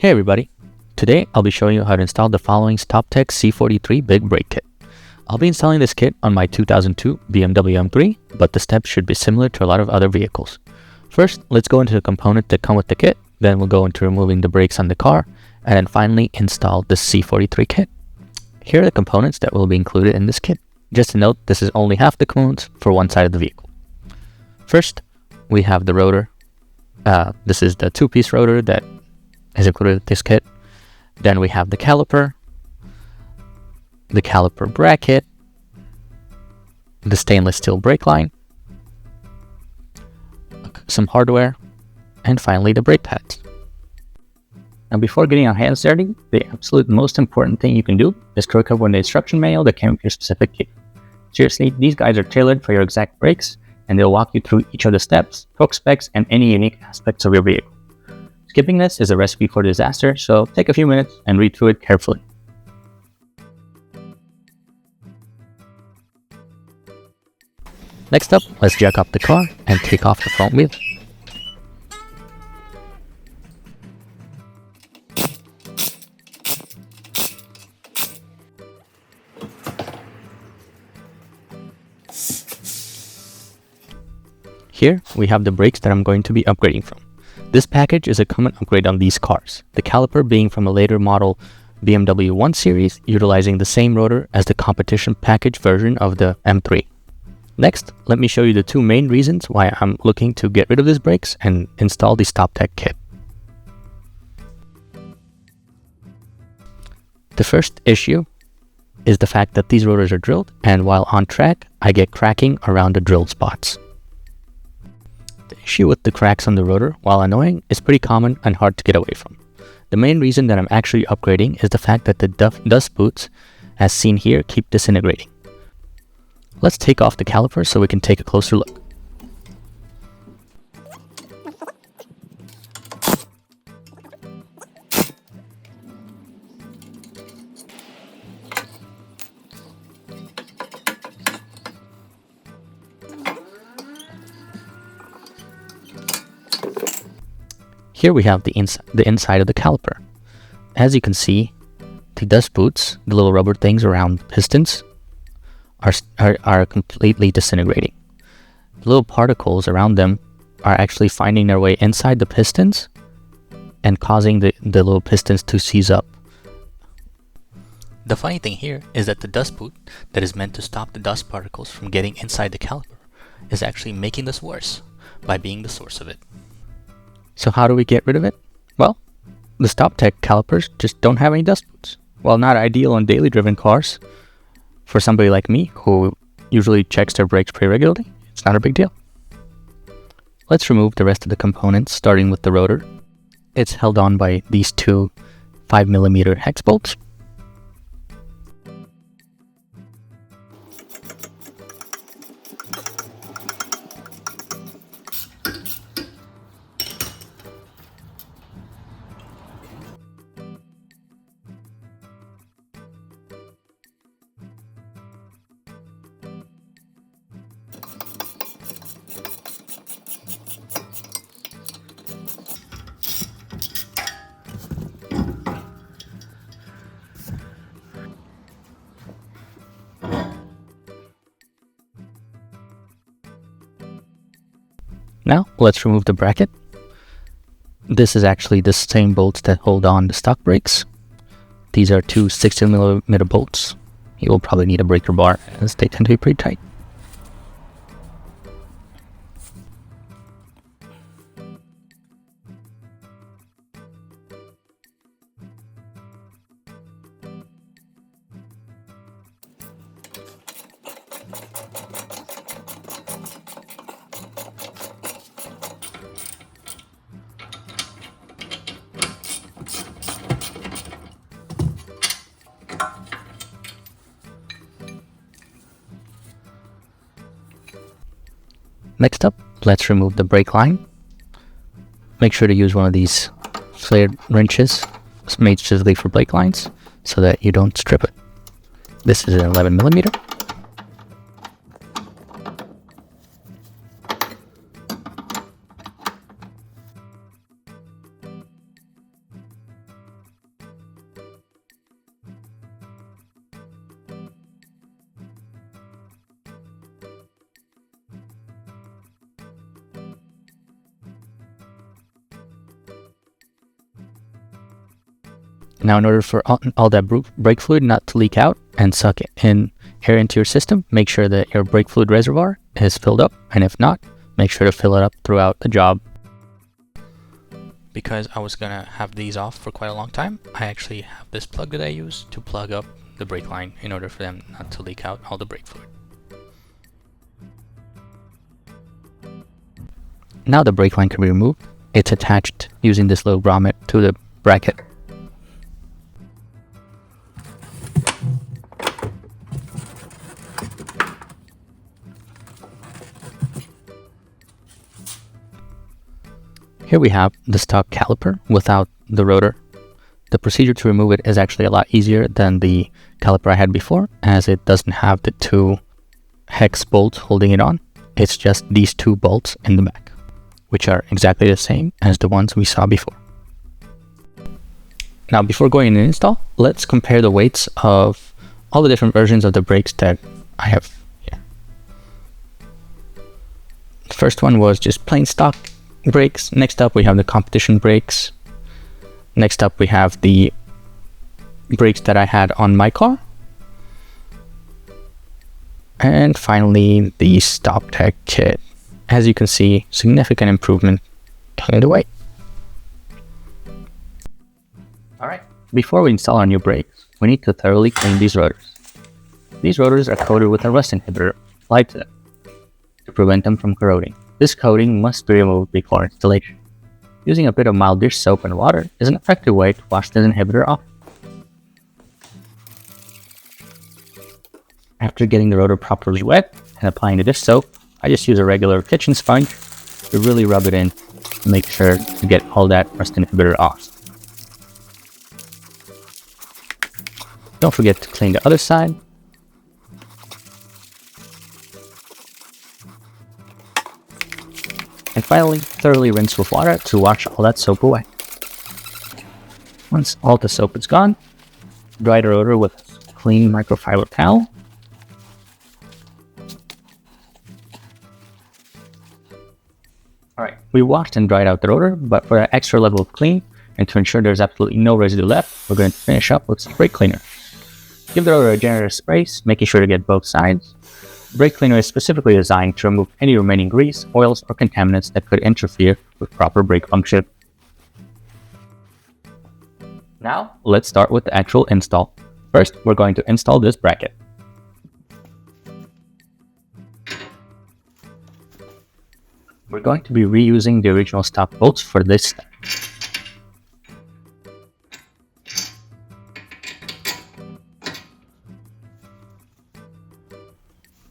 Hey everybody, today I'll be showing you how to install the following StopTech C43 Brake Kit. I'll be installing this kit on my 2002 BMW M3, but the steps should be similar to a lot of other vehicles. First, let's go into the components that come with the kit, then we'll go into removing the brakes on the car, and then finally install the C43 kit. Here are the components that will be included in this kit. Just to note, this is only half the components for one side of the vehicle. First, we have the rotor. This is the two-piece rotor that is included with this kit. Then we have the caliper bracket, the stainless steel brake line, some hardware, and finally the brake pads. Now before getting our hands dirty, the absolute most important thing you can do is look up on the instruction manual that came with your specific kit. Seriously, these guides are tailored for your exact brakes, and they'll walk you through each of the steps, torque specs, and any unique aspects of your vehicle. Skipping this is a recipe for disaster, so take a few minutes and read through it carefully. Next up, let's jack up the car and take off the front wheel. Here we have the brakes that I'm going to be upgrading from. This package is a common upgrade on these cars, the caliper being from a later model BMW 1 Series, utilizing the same rotor as the competition package version of the M3. Next, let me show you the two main reasons why I'm looking to get rid of these brakes and install the StopTech kit. The first issue is the fact that these rotors are drilled, and while on track, I get cracking around the drilled spots. The issue with the cracks on the rotor, while annoying, is pretty common and hard to get away from. The main reason that I'm actually upgrading is the fact that the dust boots, as seen here, keep disintegrating. Let's take off the caliper so we can take a closer look. Here we have the inside of the caliper. As you can see, the dust boots, the little rubber things around the pistons, are completely disintegrating. The little particles around them are actually finding their way inside the pistons and causing the little pistons to seize up. The funny thing here is that the dust boot that is meant to stop the dust particles from getting inside the caliper is actually making this worse by being the source of it. So how do we get rid of it? Well, the StopTech calipers just don't have any dust boots. While not ideal on daily driven cars, for somebody like me who usually checks their brakes pretty regularly, it's not a big deal. Let's remove the rest of the components, starting with the rotor. It's held on by these two 5mm hex bolts. Now, let's remove the bracket. This is actually the same bolts that hold on the stock brakes. These are two 16mm bolts. You will probably need a breaker bar as they tend to be pretty tight. Next up, let's remove the brake line. Make sure to use one of these flared wrenches made specifically for brake lines so that you don't strip it. This is an 11mm. Now, in order for all that brake fluid not to leak out and suck in air into your system, make sure that your brake fluid reservoir is filled up, and if not, make sure to fill it up throughout the job. Because I was gonna have these off for quite a long time, I actually have this plug that I use to plug up the brake line in order for them not to leak out all the brake fluid. Now the brake line can be removed. It's attached using this little grommet to the bracket. Here we have the stock caliper without the rotor. The procedure to remove it is actually a lot easier than the caliper I had before, as it doesn't have the two hex bolts holding it on. It's just these two bolts in the back, which are exactly the same as the ones we saw before. Now, before going into install, let's compare the weights of all the different versions of the brakes that I have here. The first one was just plain stock brakes. Next up we have the competition brakes. Next up we have the brakes that I had on my car. And finally the StopTech kit. As you can see, significant improvement in the weight. Alright, before we install our new brakes, we need to thoroughly clean these rotors. These rotors are coated with a rust inhibitor applied to them to prevent them from corroding. This coating must be removed before installation. Using a bit of mild dish soap and water is an effective way to wash this inhibitor off. After getting the rotor properly wet and applying the dish soap, I just use a regular kitchen sponge to really rub it in to make sure to get all that rust inhibitor off. Don't forget to clean the other side. And finally, thoroughly rinse with water to wash all that soap away. Once all the soap is gone, dry the rotor with a clean microfiber towel. Alright, we washed and dried out the rotor, but for an extra level of clean, and to ensure there's absolutely no residue left, we're going to finish up with some brake cleaner. Give the rotor a generous sprays, making sure to get both sides. Brake cleaner is specifically designed to remove any remaining grease, oils, or contaminants that could interfere with proper brake function. Now, let's start with the actual install. First, we're going to install this bracket. We're going to be reusing the original stock bolts for this step.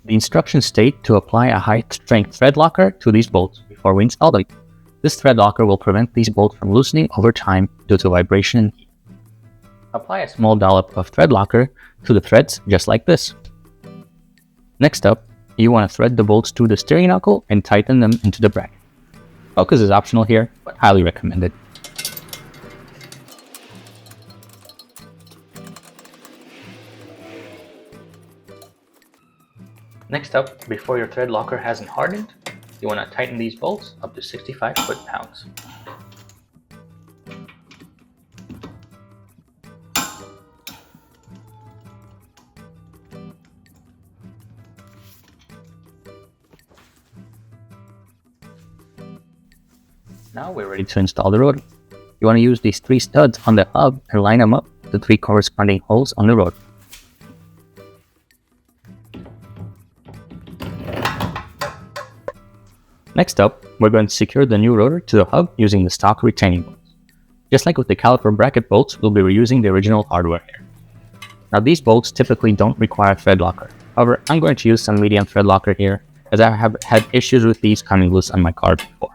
The instructions state to apply a high-strength thread locker to these bolts before we install them. This thread locker will prevent these bolts from loosening over time due to vibration and heat. Apply a small dollop of thread locker to the threads just like this. Next up, you want to thread the bolts to the steering knuckle and tighten them into the bracket. Focus is optional here, but highly recommended. Next up, before your thread locker hasn't hardened, you want to tighten these bolts up to 65 foot-pounds. Now we're ready to install the rotor. You want to use these 3 studs on the hub and line them up to the 3 corresponding holes on the rotor. Next up, we're going to secure the new rotor to the hub using the stock retaining bolts. Just like with the caliper bracket bolts, we'll be reusing the original hardware here. Now these bolts typically don't require thread locker. However, I'm going to use some medium thread locker here, as I have had issues with these coming loose on my car before.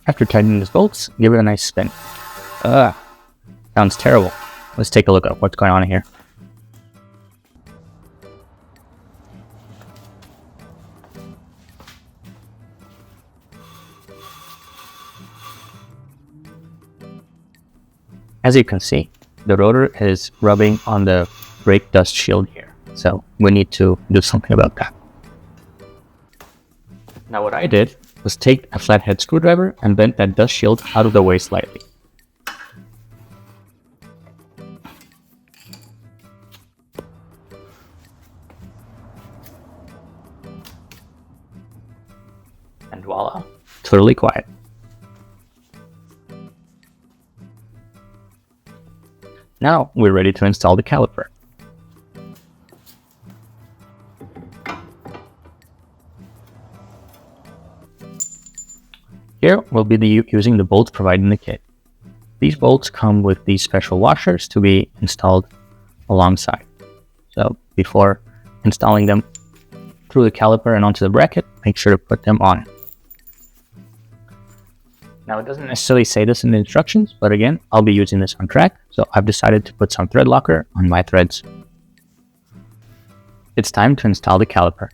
After tightening these bolts, give it a nice spin. Sounds terrible. Let's take a look at what's going on here. As you can see, the rotor is rubbing on the brake dust shield here, so we need to do something about that. Now what I did was take a flathead screwdriver and bent that dust shield out of the way slightly. And voila, totally quiet. Now we're ready to install the caliper. Here we'll be using the bolts provided in the kit. These bolts come with these special washers to be installed alongside. So before installing them through the caliper and onto the bracket, make sure to put them on. Now it doesn't necessarily say this in the instructions, but again, I'll be using this on track, so I've decided to put some thread locker on my threads. It's time to install the caliper.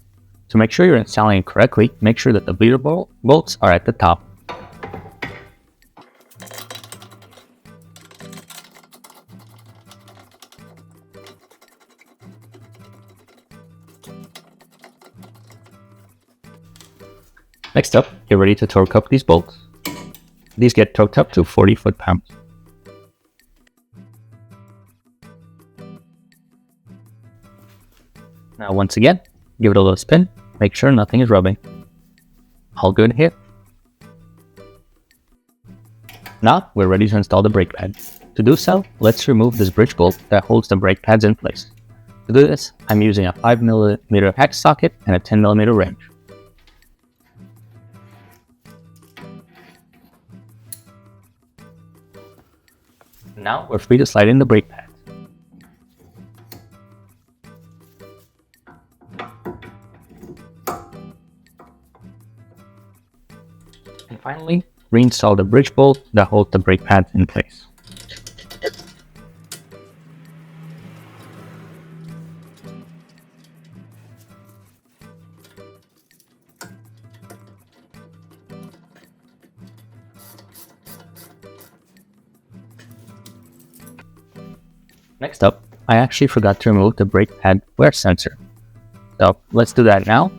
To make sure you're installing it correctly, make sure that the bleeder bolts are at the top. Next up, get ready to torque up these bolts. These get torqued up to 40 foot-pounds. Now once again, give it a little spin, make sure nothing is rubbing. All good here. Now we're ready to install the brake pad. To do so, let's remove this bridge bolt that holds the brake pads in place. To do this, I'm using a 5mm hex socket and a 10mm wrench. Now we're free to slide in the brake pads. And finally, reinstall the bridge bolt that holds the brake pads in place. Next up, I actually forgot to remove the brake pad wear sensor. So let's do that now.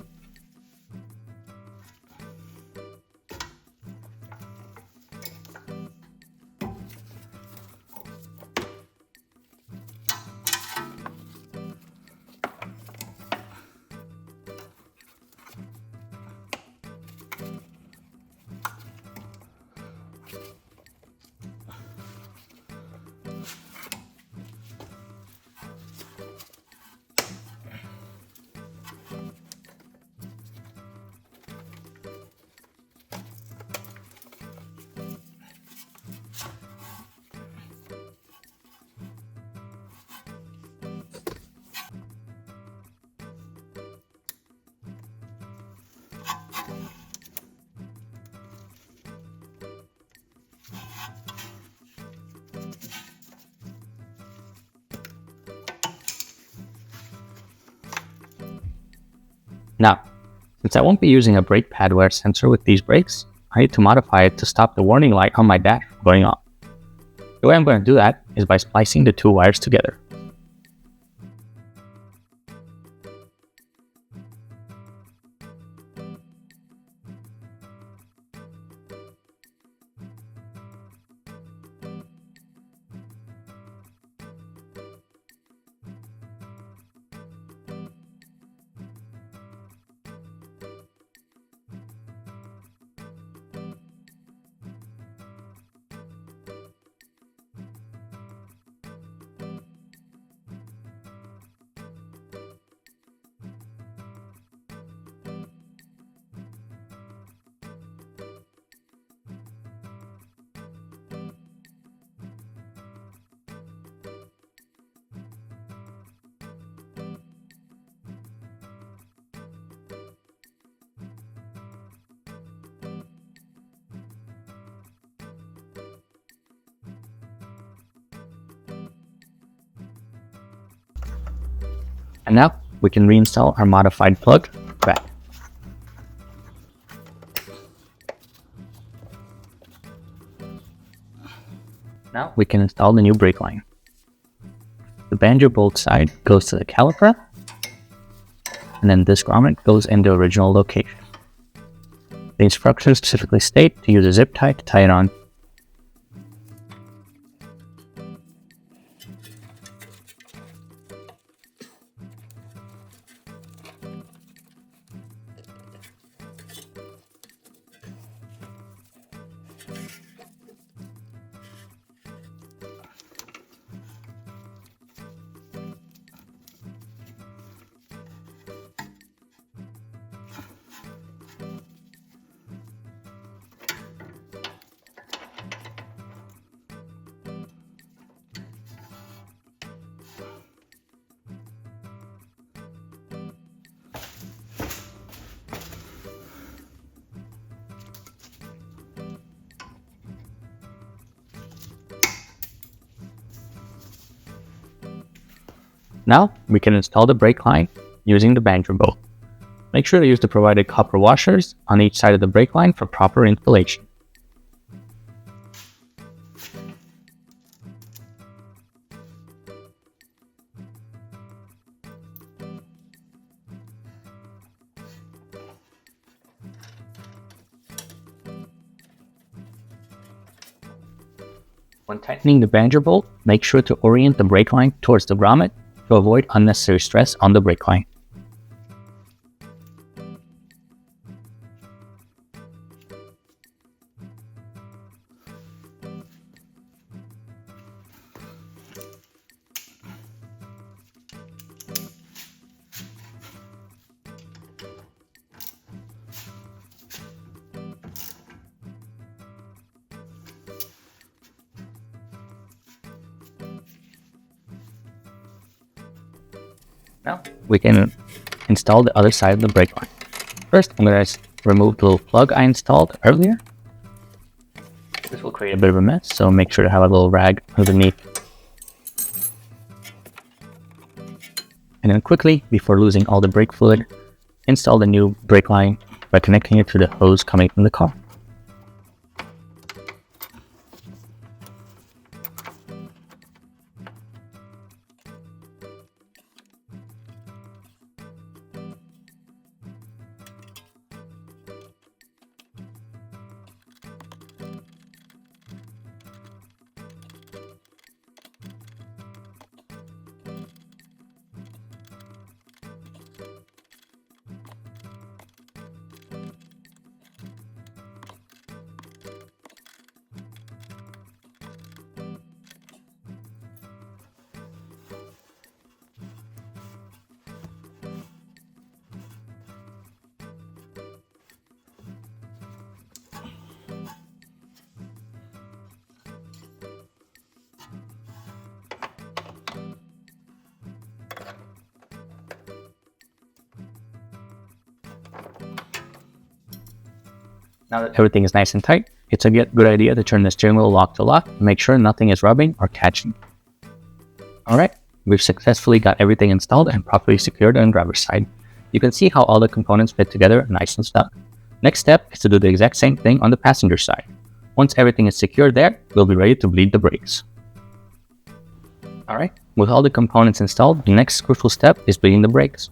Now, since I won't be using a brake pad wear sensor with these brakes, I need to modify it to stop the warning light on my dash from going off. The way I'm going to do that is by splicing the two wires together. And now we can reinstall our modified plug back. Now we can install the new brake line. The banjo bolt side goes to the caliper, and then this grommet goes in the original location. The instructions specifically state to use a zip tie to tie it on. Now we can install the brake line using the banjo bolt. Make sure to use the provided copper washers on each side of the brake line for proper installation. When tightening the banjo bolt, make sure to orient the brake line towards the grommet to avoid unnecessary stress on the brake line. Now we can install the other side of the brake line. First, I'm going to remove the little plug I installed earlier. This will create a bit of a mess, so make sure to have a little rag underneath. And then quickly, before losing all the brake fluid, install the new brake line by connecting it to the hose coming from the car. Now that everything is nice and tight, it's a good idea to turn the steering wheel lock to lock to make sure nothing is rubbing or catching. Alright, we've successfully got everything installed and properly secured on the driver's side. You can see how all the components fit together nice and snug. Next step is to do the exact same thing on the passenger side. Once everything is secured there, we'll be ready to bleed the brakes. Alright, with all the components installed, the next crucial step is bleeding the brakes.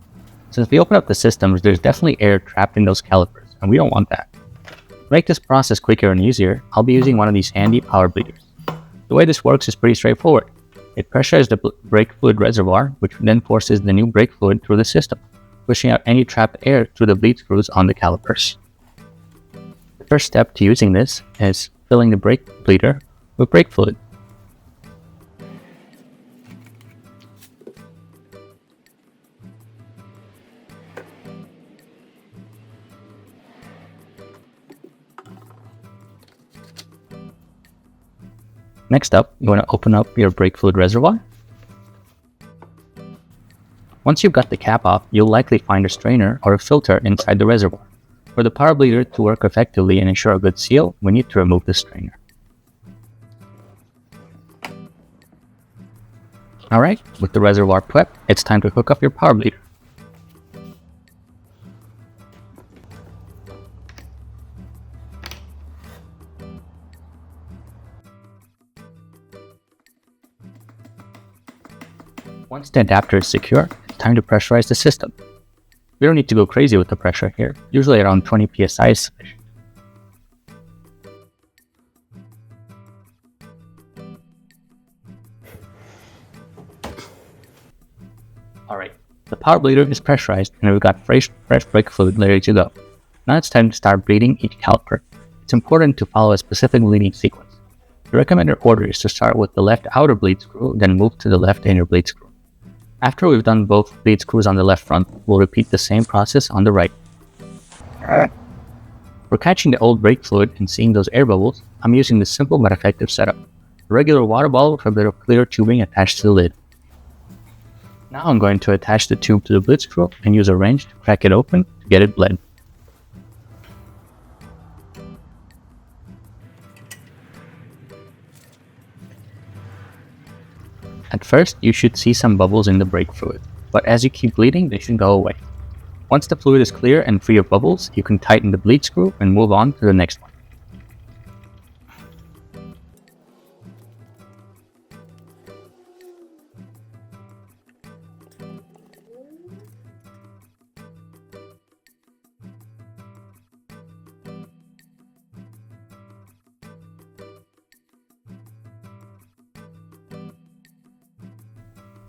Since we open up the systems, there's definitely air trapped in those calipers, and we don't want that. To make this process quicker and easier, I'll be using one of these handy power bleeders. The way this works is pretty straightforward. It pressurizes the brake fluid reservoir, which then forces the new brake fluid through the system, pushing out any trapped air through the bleed screws on the calipers. The first step to using this is filling the brake bleeder with brake fluid. Next up, you want to open up your brake fluid reservoir. Once you've got the cap off, you'll likely find a strainer or a filter inside the reservoir. For the power bleeder to work effectively and ensure a good seal, we need to remove the strainer. Alright, with the reservoir prepped, it's time to hook up your power bleeder. Once the adapter is secure, it's time to pressurize the system. We don't need to go crazy with the pressure here. Usually around 20 psi is sufficient. Alright, the power bleeder is pressurized and we've got fresh brake fluid ready to go. Now it's time to start bleeding each caliper. It's important to follow a specific bleeding sequence. The recommended order is to start with the left outer bleed screw, then move to the left inner bleed screw. After we've done both bleed screws on the left front, we'll repeat the same process on the right. For catching the old brake fluid and seeing those air bubbles, I'm using this simple but effective setup. A regular water bottle with a bit of clear tubing attached to the lid. Now I'm going to attach the tube to the bleed screw and use a wrench to crack it open to get it bled. At first, you should see some bubbles in the brake fluid, but as you keep bleeding, they should go away. Once the fluid is clear and free of bubbles, you can tighten the bleed screw and move on to the next one.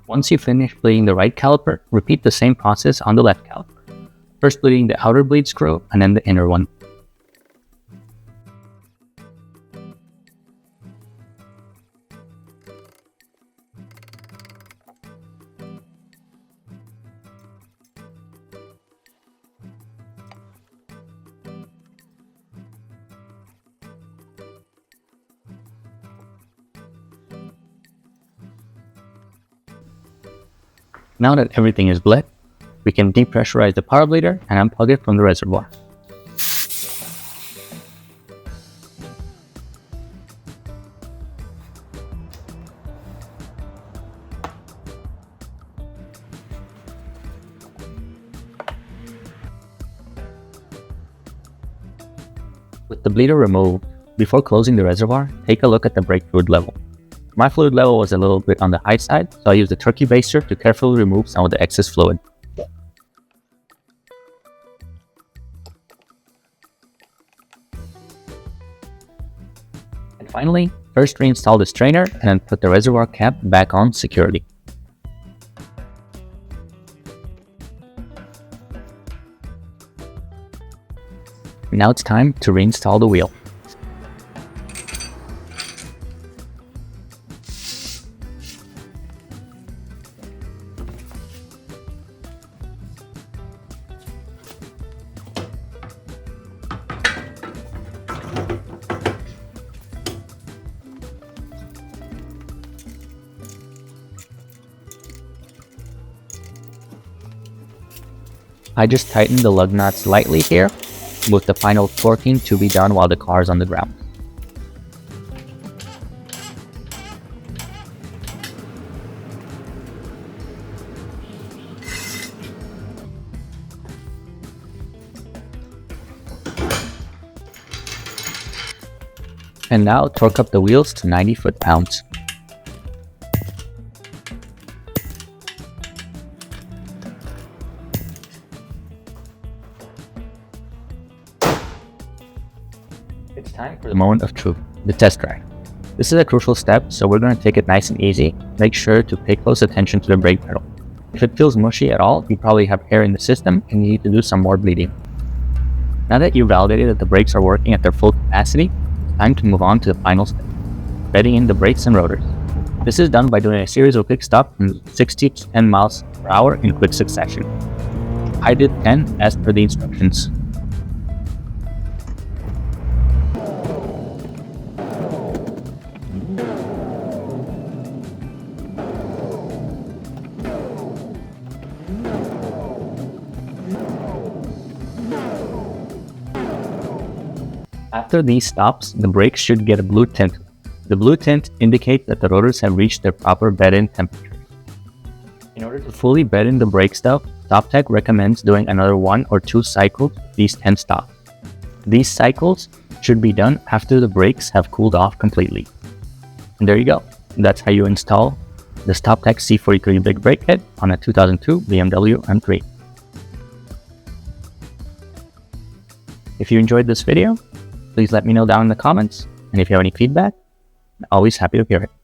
Once you finish bleeding the right caliper, repeat the same process on the left caliper. First bleeding the outer bleed screw and then the inner one. Now that everything is bled, we can depressurize the power bleeder and unplug it from the reservoir. With the bleeder removed, before closing the reservoir, take a look at the brake fluid level. My fluid level was a little bit on the high side, so I used a turkey baster to carefully remove some of the excess fluid. And finally, first reinstall the strainer and then put the reservoir cap back on securely. Now it's time to reinstall the wheel. I just tightened the lug nuts lightly here, with the final torquing to be done while the car is on the ground. And now torque up the wheels to 90 foot-pounds. It's time for the moment of truth, the test drive. This is a crucial step, so we're going to take it nice and easy. Make sure to pay close attention to the brake pedal. If it feels mushy at all, you probably have air in the system and you need to do some more bleeding. Now that you've validated that the brakes are working at their full capacity, it's time to move on to the final step, bedding in the brakes and rotors. This is done by doing a series of quick stops from 60 to 10 miles per hour in quick succession. I did 10 as per the instructions. After these stops, the brakes should get a blue tint. The blue tint indicates that the rotors have reached their proper bed-in temperature. In order to fully bed in the brake stuff, StopTech recommends doing another 1 or 2 cycles of these 10 stops. These cycles should be done after the brakes have cooled off completely. And there you go. That's how you install the StopTech C43 Big Brake Kit on a 2002 BMW M3. If you enjoyed this video, please let me know down in the comments, and if you have any feedback, I'm always happy to hear it.